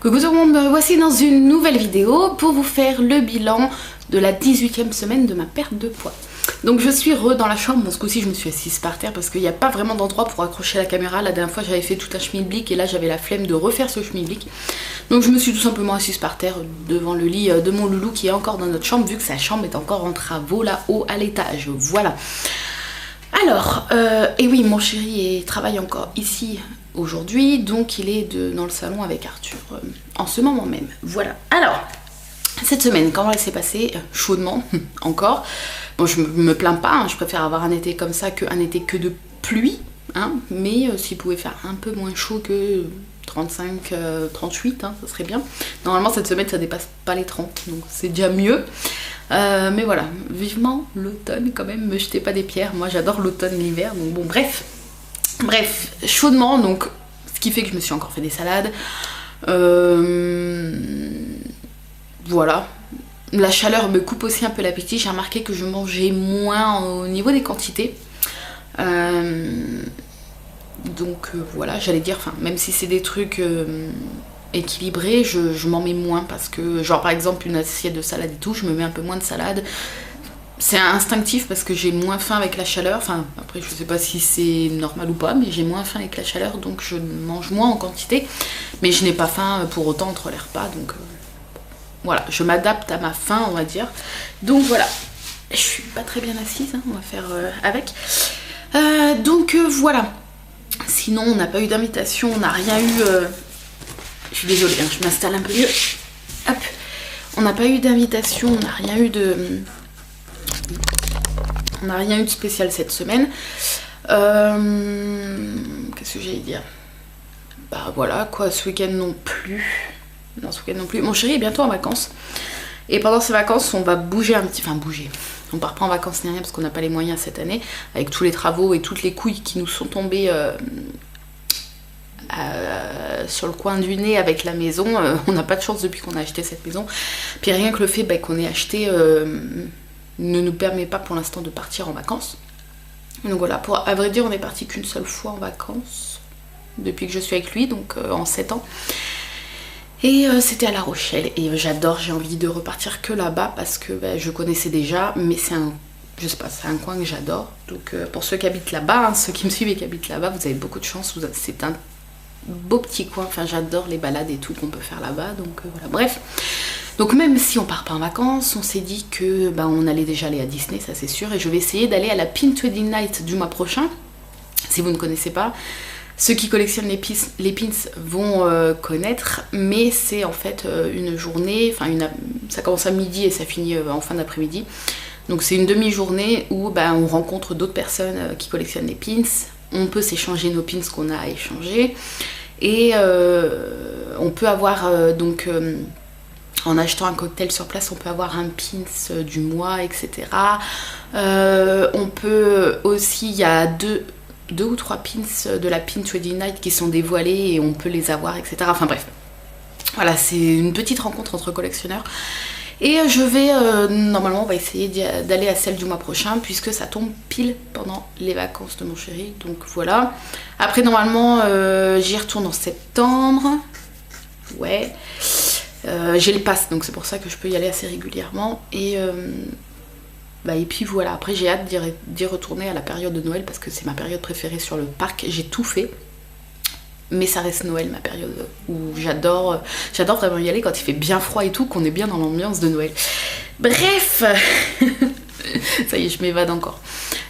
Coucou tout le monde, me voici dans une nouvelle vidéo pour vous faire le bilan de la 18e semaine de ma perte de poids. Donc je suis dans la chambre, bon ce coup-ci je me suis assise par terre parce qu'il n'y a pas vraiment d'endroit pour accrocher la caméra. La dernière fois j'avais fait tout un schmilblick et là j'avais la flemme de refaire ce schmilblick. Donc je me suis tout simplement assise par terre devant le lit de mon loulou qui est encore dans notre chambre vu que sa chambre est encore en travaux là-haut à l'étage. Voilà. Alors, et oui mon chéri travaille encore ici aujourd'hui, donc il est dans le salon avec Arthur en ce moment même. Voilà. Alors, cette semaine, comment elle s'est passée? Chaudement, encore. Bon, je me plains pas, hein, je préfère avoir un été comme ça qu'un été que de pluie, hein, mais s'il pouvait faire un peu moins chaud que 35, 38, hein, ça serait bien. Normalement, cette semaine, ça dépasse pas les 30, donc c'est déjà mieux. Mais voilà, vivement l'automne quand même, me jetez pas des pierres, moi j'adore l'automne, l'hiver, donc bon, bref, chaudement, donc ce qui fait que je me suis encore fait des salades. Voilà, la chaleur me coupe aussi un peu l'appétit, j'ai remarqué que je mangeais moins au niveau des quantités. Donc voilà, j'allais dire, enfin, même si c'est des trucs équilibrés, je m'en mets moins parce que, genre par exemple une assiette de salade et tout, je me mets un peu moins de salade. C'est instinctif parce que j'ai moins faim avec la chaleur, enfin après je sais pas si c'est normal ou pas, mais j'ai moins faim avec la chaleur donc je mange moins en quantité, mais je n'ai pas faim pour autant entre les repas, donc voilà, je m'adapte à ma faim on va dire. Donc voilà, je suis pas très bien assise, hein, on va faire avec. Donc voilà, sinon on n'a pas eu d'invitation, on n'a rien eu, je suis désolée, hein, je m'installe un peu mieux, hop, on n'a pas eu d'invitation, on n'a rien eu de... On n'a rien eu de spécial cette semaine. Qu'est-ce que j'allais dire? Bah voilà, quoi, ce week-end non plus. Non, ce week-end non plus. Mon chéri est bientôt en vacances. Et pendant ces vacances, on va bouger un petit... Enfin, bouger. On part pas en vacances ni rien parce qu'on n'a pas les moyens cette année. Avec tous les travaux et toutes les couilles qui nous sont tombées sur le coin du nez avec la maison. On n'a pas de chance depuis qu'on a acheté cette maison. Puis rien que le fait qu'on ait acheté... ne nous permet pas pour l'instant de partir en vacances. Donc voilà, à vrai dire on est parti qu'une seule fois en vacances depuis que je suis avec lui, donc en 7 ans. Et c'était à La Rochelle et j'adore, j'ai envie de repartir que là-bas parce que je connaissais déjà, mais c'est un, je sais pas, c'est un coin que j'adore. Donc pour ceux qui habitent là-bas, hein, ceux qui me suivent et qui habitent là-bas, vous avez beaucoup de chance, c'est un beau petit coin, enfin j'adore les balades et tout qu'on peut faire là-bas, donc voilà, bref. Donc même si on part pas en vacances, on s'est dit que on allait déjà aller à Disney, ça c'est sûr, et je vais essayer d'aller à la Pint Wedding Night du mois prochain. Si vous ne connaissez pas, ceux qui collectionnent les pins vont connaître, mais c'est en fait une journée, enfin ça commence à midi et ça finit en fin d'après-midi. Donc c'est une demi-journée où on rencontre d'autres personnes qui collectionnent les pins, on peut s'échanger nos pins qu'on a à échanger, et on peut avoir en achetant un cocktail sur place, on peut avoir un pins du mois, etc. On peut aussi, il y a deux ou trois pins de la Pint Wedding Night qui sont dévoilés et on peut les avoir, etc. Enfin bref, voilà, c'est une petite rencontre entre collectionneurs. Et je vais, normalement, on va essayer d'aller à celle du mois prochain puisque ça tombe pile pendant les vacances de mon chéri. Donc voilà. Après, normalement, j'y retourne en septembre. Ouais. J'ai le pass, donc c'est pour ça que je peux y aller assez régulièrement. Et puis voilà, après j'ai hâte d'y retourner à la période de Noël parce que c'est ma période préférée sur le parc. J'ai tout fait, mais ça reste Noël, ma période où j'adore vraiment y aller quand il fait bien froid et tout, qu'on est bien dans l'ambiance de Noël. Bref, ça y est, je m'évade encore.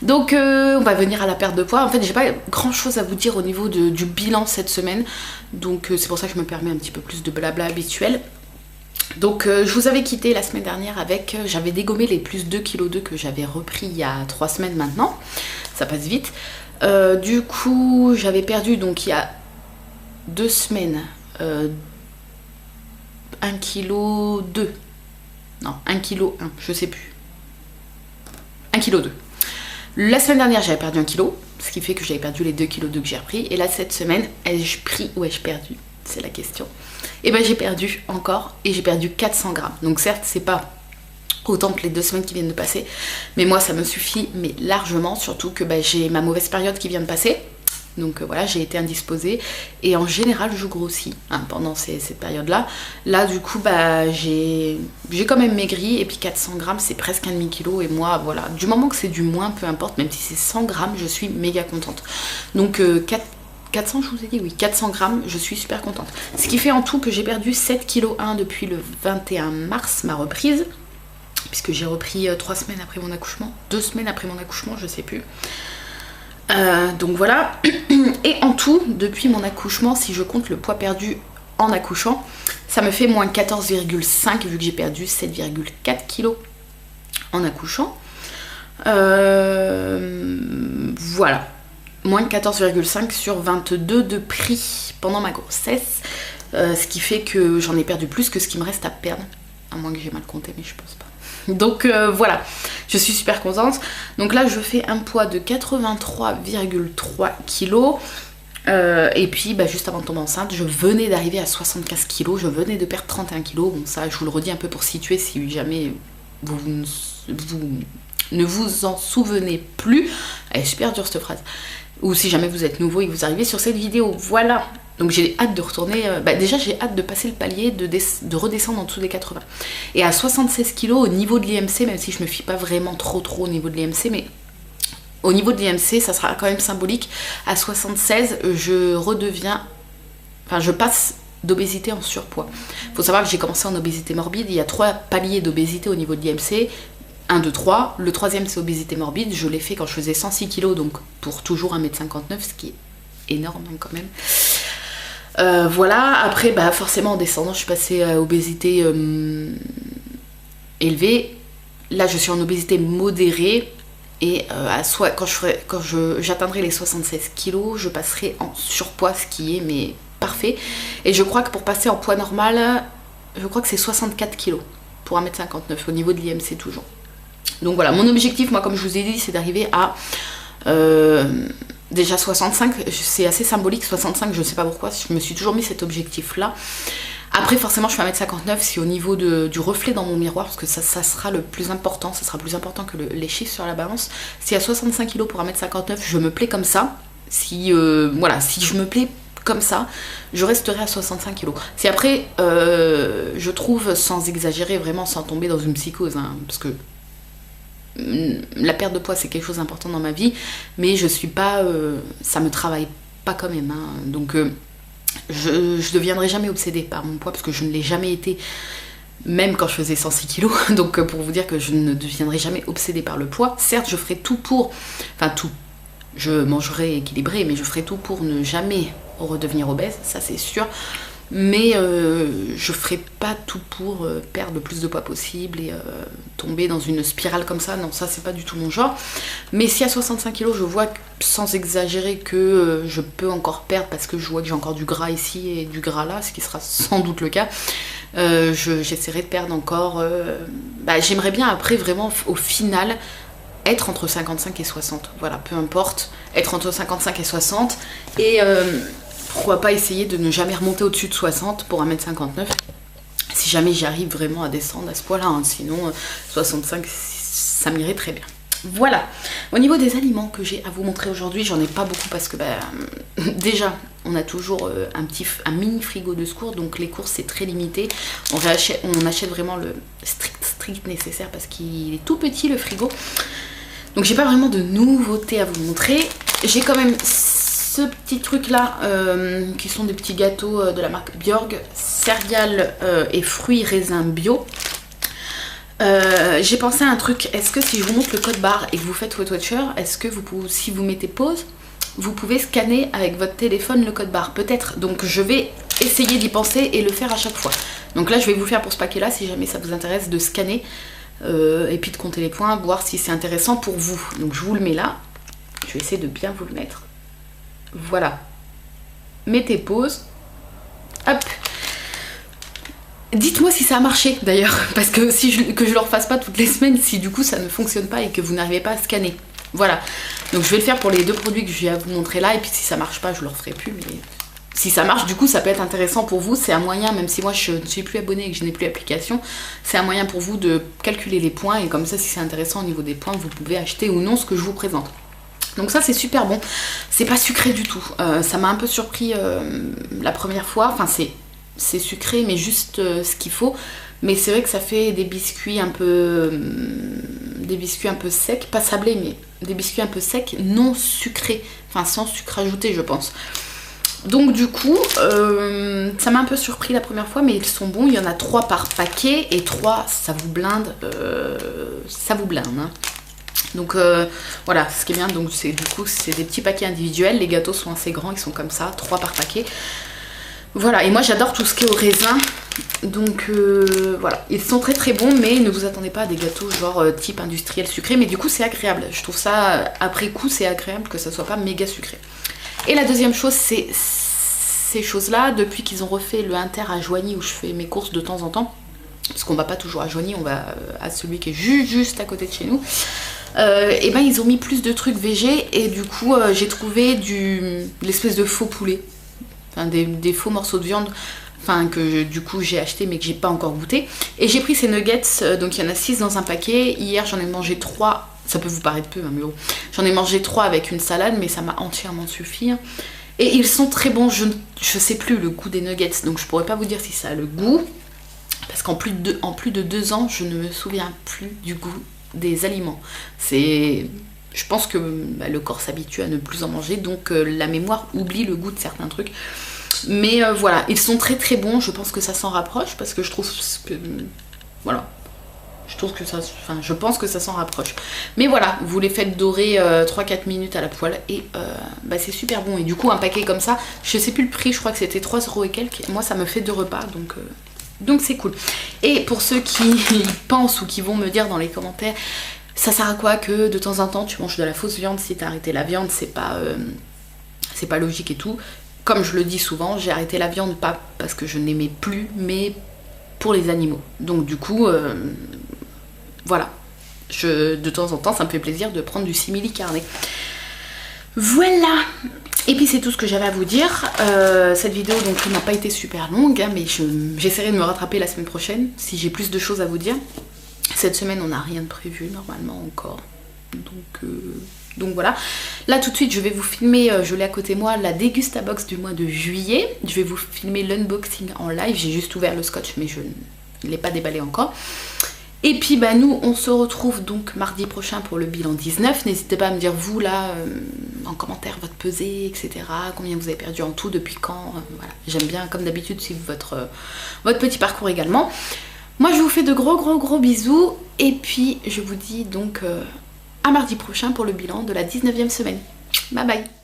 Donc on va venir à la perte de poids. En fait, j'ai pas grand chose à vous dire au niveau du bilan cette semaine, donc c'est pour ça que je me permets un petit peu plus de blabla habituel. Donc je vous avais quitté la semaine dernière avec, j'avais dégommé les plus 2,2 kg que j'avais repris il y a 3 semaines maintenant, ça passe vite. Du coup j'avais perdu donc il y a 2 semaines 1,2 kg, non 1,1 kg, je sais plus, 1,2 kg. La semaine dernière j'avais perdu 1 kg, ce qui fait que j'avais perdu les 2,2 kg que j'ai repris, et là cette semaine ai-je pris ou ai-je perdu? C'est la question. Et j'ai perdu encore, et j'ai perdu 400 grammes. Donc certes, c'est pas autant que les 2 semaines qui viennent de passer, mais moi ça me suffit mais largement, surtout que j'ai ma mauvaise période qui vient de passer. Donc voilà, j'ai été indisposée et en général je grossis hein, pendant cette période-là. Là du coup j'ai quand même maigri et puis 400 grammes c'est presque un demi-kilo et moi voilà, du moment que c'est du moins, peu importe, même si c'est 100 grammes, je suis méga contente. Donc 400 je vous ai dit, oui, 400 grammes, je suis super contente. Ce qui fait en tout que j'ai perdu 7,1 kg depuis le 21 mars, ma reprise, puisque j'ai repris 3 semaines après mon accouchement, 2 semaines après mon accouchement, je sais plus. Donc voilà, et en tout, depuis mon accouchement, si je compte le poids perdu en accouchant, ça me fait moins 14,5 vu que j'ai perdu 7,4 kg en accouchant. Voilà, moins 14,5 sur 22 de prix pendant ma grossesse, ce qui fait que j'en ai perdu plus que ce qui me reste à perdre, à moins que j'ai mal compté, mais je pense pas. Donc voilà, je suis super contente. Donc là je fais un poids de 83,3 kg et puis juste avant de tomber enceinte je venais d'arriver à 75 kg, je venais de perdre 31 kg. Bon ça je vous le redis un peu pour situer si jamais vous ne vous en souvenez plus. Elle est super dure cette phrase. Ou si jamais vous êtes nouveau et que vous arrivez sur cette vidéo, voilà. Donc j'ai hâte de retourner, déjà j'ai hâte de passer le palier, de redescendre en dessous des 80. Et à 76 kg au niveau de l'IMC, même si je me fie pas vraiment trop au niveau de l'IMC, mais au niveau de l'IMC ça sera quand même symbolique. À 76 je passe d'obésité en surpoids. Faut savoir que j'ai commencé en obésité morbide, il y a 3 paliers d'obésité au niveau de l'IMC. 1, 2, 3, le 3e c'est obésité morbide, je l'ai fait quand je faisais 106 kg, donc pour toujours 1,59 m, ce qui est énorme hein, quand même. Voilà, après forcément en descendant je suis passée à obésité élevée. Là je suis en obésité modérée et quand j'atteindrai les 76 kg je passerai en surpoids, ce qui est mais parfait. Et je crois que pour passer en poids normal, je crois que c'est 64 kg pour 1,59 m au niveau de l'IMC toujours. Donc voilà, mon objectif, moi comme je vous ai dit, c'est d'arriver à déjà 65, c'est assez symbolique, 65, je ne sais pas pourquoi, je me suis toujours mis cet objectif-là. Après, forcément, je fais 1,59 m, c'est au niveau du reflet dans mon miroir, parce que ça sera le plus important, ça sera plus important que les chiffres sur la balance. Si à 65 kg pour 1,59 m, je me plais comme ça, si je me plais comme ça, je resterai à 65 kg. Si après, je trouve, sans exagérer, vraiment sans tomber dans une psychose, hein, parce que la perte de poids c'est quelque chose d'important dans ma vie, mais je suis pas ça me travaille pas quand même hein. Donc je deviendrai jamais obsédée par mon poids parce que je ne l'ai jamais été, même quand je faisais 106 kg. Donc pour vous dire que je ne deviendrai jamais obsédée par le poids. Certes je ferai tout pour, je mangerai équilibré, mais je ferai tout pour ne jamais redevenir obèse, ça c'est sûr. Mais je ferai pas tout pour perdre le plus de poids possible et tomber dans une spirale comme ça. Non, ça c'est pas du tout mon genre. Mais si à 65 kg je vois sans exagérer que je peux encore perdre parce que je vois que j'ai encore du gras ici et du gras là, ce qui sera sans doute le cas, j'essaierai de perdre encore. J'aimerais bien après vraiment au final être entre 55 et 60. Voilà, peu importe, être entre 55 et 60 et pourquoi pas essayer de ne jamais remonter au-dessus de 60 pour 1,59 m si jamais j'arrive vraiment à descendre à ce poids-là, hein. Sinon 65 ça m'irait très bien. Voilà, au niveau des aliments que j'ai à vous montrer aujourd'hui, j'en ai pas beaucoup parce que déjà on a toujours un mini frigo de secours, donc les courses c'est très limité. On achète vraiment le strict nécessaire parce qu'il est tout petit le frigo. Donc j'ai pas vraiment de nouveautés à vous montrer. J'ai quand même ce petit truc là qui sont des petits gâteaux de la marque Björg, céréales et fruits raisins bio. J'ai pensé à un truc, est-ce que si je vous montre le code barre et que vous faites Weight Watcher, est-ce que si vous mettez pause, vous pouvez scanner avec votre téléphone le code barre? Peut-être, donc je vais essayer d'y penser et le faire à chaque fois. Donc là je vais vous faire pour ce paquet là, si jamais ça vous intéresse, de scanner et puis de compter les points, voir si c'est intéressant pour vous. Donc je vous le mets là, je vais essayer de bien vous le mettre. Voilà, mettez pause, hop. Dites-moi si ça a marché d'ailleurs, parce que que je le refasse pas toutes les semaines si du coup ça ne fonctionne pas et que vous n'arrivez pas à scanner. Voilà, donc je vais le faire pour les 2 produits que je vais vous montrer là, et puis si ça marche pas je le referai plus, mais si ça marche du coup ça peut être intéressant pour vous. C'est un moyen, même si moi je ne suis plus abonnée et que je n'ai plus l'application, c'est un moyen pour vous de calculer les points, et comme ça si c'est intéressant au niveau des points vous pouvez acheter ou non ce que je vous présente. Donc ça c'est super bon, c'est pas sucré du tout, ça m'a un peu surpris la première fois, enfin c'est sucré mais juste ce qu'il faut, mais c'est vrai que ça fait des biscuits un peu secs, pas sablés mais des biscuits un peu secs, non sucrés, enfin sans sucre ajouté je pense. Donc du coup, ça m'a un peu surpris la première fois, mais ils sont bons, il y en a 3 par paquet, et 3 ça vous blinde, hein. Donc voilà, ce qui est bien, donc c'est du coup c'est des petits paquets individuels, les gâteaux sont assez grands, ils sont comme ça, 3 par paquet. Voilà, et moi j'adore tout ce qui est au raisin, donc voilà, ils sont très très bons, mais ne vous attendez pas à des gâteaux genre type industriel sucré, mais du coup c'est agréable, je trouve ça, après coup c'est agréable que ça soit pas méga sucré. Et la deuxième chose, c'est ces choses-là, depuis qu'ils ont refait le Inter à Joigny où je fais mes courses de temps en temps, parce qu'on va pas toujours à Joigny, on va à celui qui est juste à côté de chez nous. Et ben ils ont mis plus de trucs végés et du coup j'ai trouvé l'espèce de faux poulet, enfin des faux morceaux de viande, enfin que du coup j'ai acheté mais que j'ai pas encore goûté. Et j'ai pris ces nuggets, donc il y en a 6 dans un paquet. Hier j'en ai mangé 3, ça peut vous paraître peu hein, mais bon. J'en ai mangé 3 avec une salade, mais ça m'a entièrement suffi. Et ils sont très bons, je sais plus le goût des nuggets, donc je pourrais pas vous dire si ça a le goût, parce qu'en plus de 2 ans, je ne me souviens plus du goût des aliments. Je pense que le corps s'habitue à ne plus en manger, donc la mémoire oublie le goût de certains trucs. Mais voilà, ils sont très très bons, je pense que ça s'en rapproche, parce que je trouve que... Voilà. Je pense que ça s'en rapproche. Mais voilà, vous les faites dorer 3-4 minutes à la poêle et c'est super bon. Et du coup, un paquet comme ça, je sais plus le prix, je crois que c'était 3 € et quelques. Moi, ça me fait 2 repas, donc c'est cool. Et pour ceux qui pensent ou qui vont me dire dans les commentaires, ça sert à quoi que de temps en temps tu manges de la fausse viande, si t'as arrêté la viande, c'est pas logique et tout. Comme je le dis souvent, j'ai arrêté la viande pas parce que je n'aimais plus, mais pour les animaux. Donc du coup... voilà, de temps en temps, ça me fait plaisir de prendre du simili carné. Voilà. Et puis c'est tout ce que j'avais à vous dire. Cette vidéo donc n'a pas été super longue, hein, mais j'essaierai de me rattraper la semaine prochaine si j'ai plus de choses à vous dire. Cette semaine, on n'a rien de prévu normalement encore. Donc voilà. Là tout de suite, je vais vous filmer, je l'ai à côté de moi, la Dégustabox du mois de juillet. Je vais vous filmer l'unboxing en live. J'ai juste ouvert le scotch, mais je ne l'ai pas déballé encore. Et puis nous on se retrouve donc mardi prochain pour le bilan 19. N'hésitez pas à me dire vous là en commentaire votre pesée, etc. Combien vous avez perdu en tout, depuis quand, voilà. J'aime bien comme d'habitude suivre votre petit parcours également. Moi je vous fais de gros bisous et puis je vous dis donc à mardi prochain pour le bilan de la 19e semaine. Bye bye.